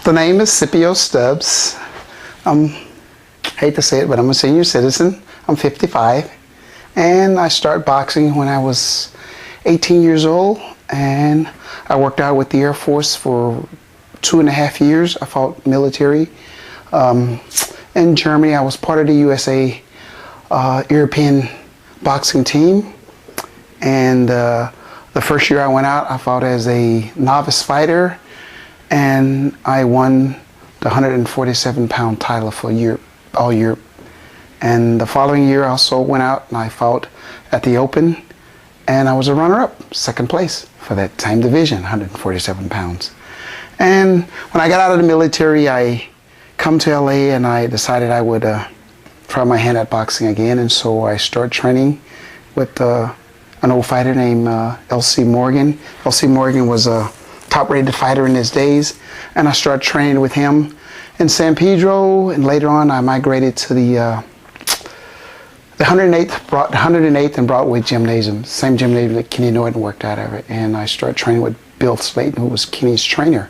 The name is Scipio Stubbs. Hate to say it, but I'm a senior citizen. I'm 55, and I started boxing when I was 18 years old, and I worked out with the Air Force for 2.5 years. I fought military. In Germany, I was part of the USA European boxing team, and the first year I went out, I fought as a novice fighter, and I won the 147-pound title for Europe, all Europe. And the following year, I also went out and I fought at the Open, and I was a runner-up, second place for that same division, 147 pounds. And when I got out of the military, I come to LA and I decided I would try my hand at boxing again, and so I started training with an old fighter named L.C. Morgan. L.C. Morgan was a top-rated fighter in his days, and I started training with him in San Pedro, and later on I migrated to the 108th and Broadway Gymnasium, same gymnasium that Kenny Norton worked out of it, and I started training with Bill Slayton, who was Kenny's trainer.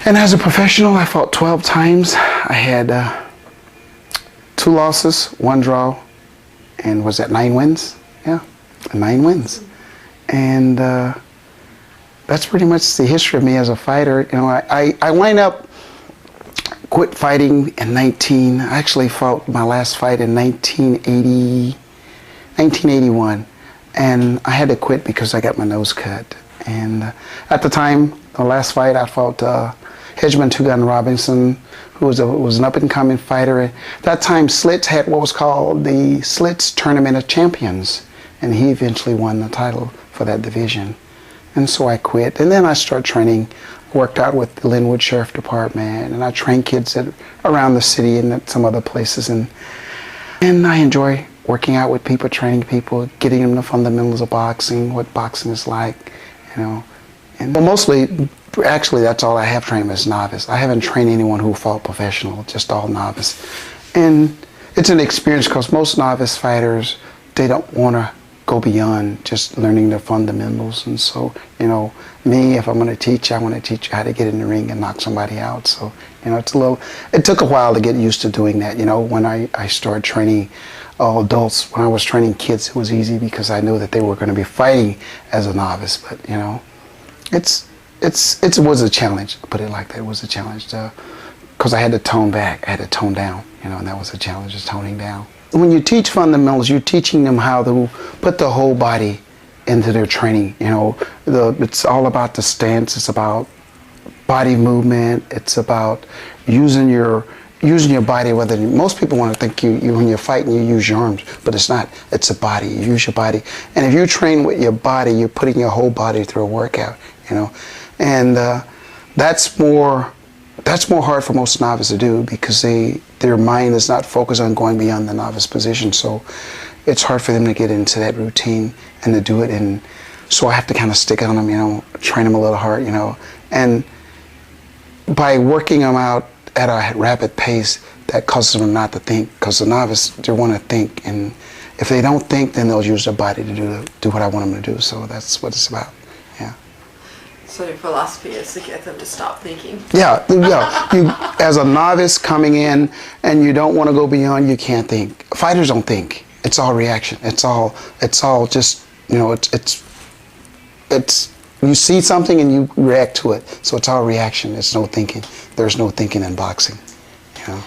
And as a professional, I fought 12 times. I had 2 losses, 1 draw, and was that 9 wins? Yeah, 9 wins. And that's pretty much the history of me as a fighter. You know, I wind up quit fighting in I actually fought my last fight in 1981, and I had to quit because I got my nose cut. And at the time, the last fight, I fought Hedgeman Two Gun Robinson, who was an up-and-coming fighter. At that time, Slits had what was called the Slits Tournament of Champions, and he eventually won the title for that division. And so I quit, and then I started training, worked out with the Lynwood Sherrif department, and I trained kids around the city and at some other places, and I enjoy working out with people, training people, getting them the fundamentals of boxing, what boxing is like, you know. And well, mostly, actually, that's all I have trained as novice. I haven't trained anyone who fought professional, just all novice. And it's an experience because most novice fighters, they don't want to go beyond just learning the fundamentals. And so, you know, me, if I'm going to teach, I want to teach you how to get in the ring and knock somebody out. So, you know, it took a while to get used to doing that. You know, when I started training adults, when I was training kids, it was easy because I knew that they were going to be fighting as a novice. But, you know, it was a challenge, put it like that. It was a challenge because I had to tone back, I had to tone down, you know, and that was a challenge, is toning down. When you teach fundamentals, you're teaching them how to put the whole body into their training. You know, it's all about the stance. It's about body movement. It's about using your body. Whether most people want to think when you're fighting, you use your arms, but it's not. It's a body. You use your body, and if you train with your body, you're putting your whole body through a workout. You know, and that's more hard for most novices to do because their mind is not focused on going beyond the novice position. So it's hard for them to get into that routine and to do it. And so I have to kind of stick on them, you know, train them a little hard, you know. And by working them out at a rapid pace, that causes them not to think, because the novice, they want to think. And if they don't think, then they'll use their body to do what I want them to do. So that's what it's about, yeah. So your philosophy is to get them to stop thinking. Yeah. You, as a novice coming in and you don't want to go beyond, you can't think. Fighters don't think. It's all reaction. It's all just, you know, it's you see something and you react to it. So it's all reaction. It's no thinking. There's no thinking in boxing, you know.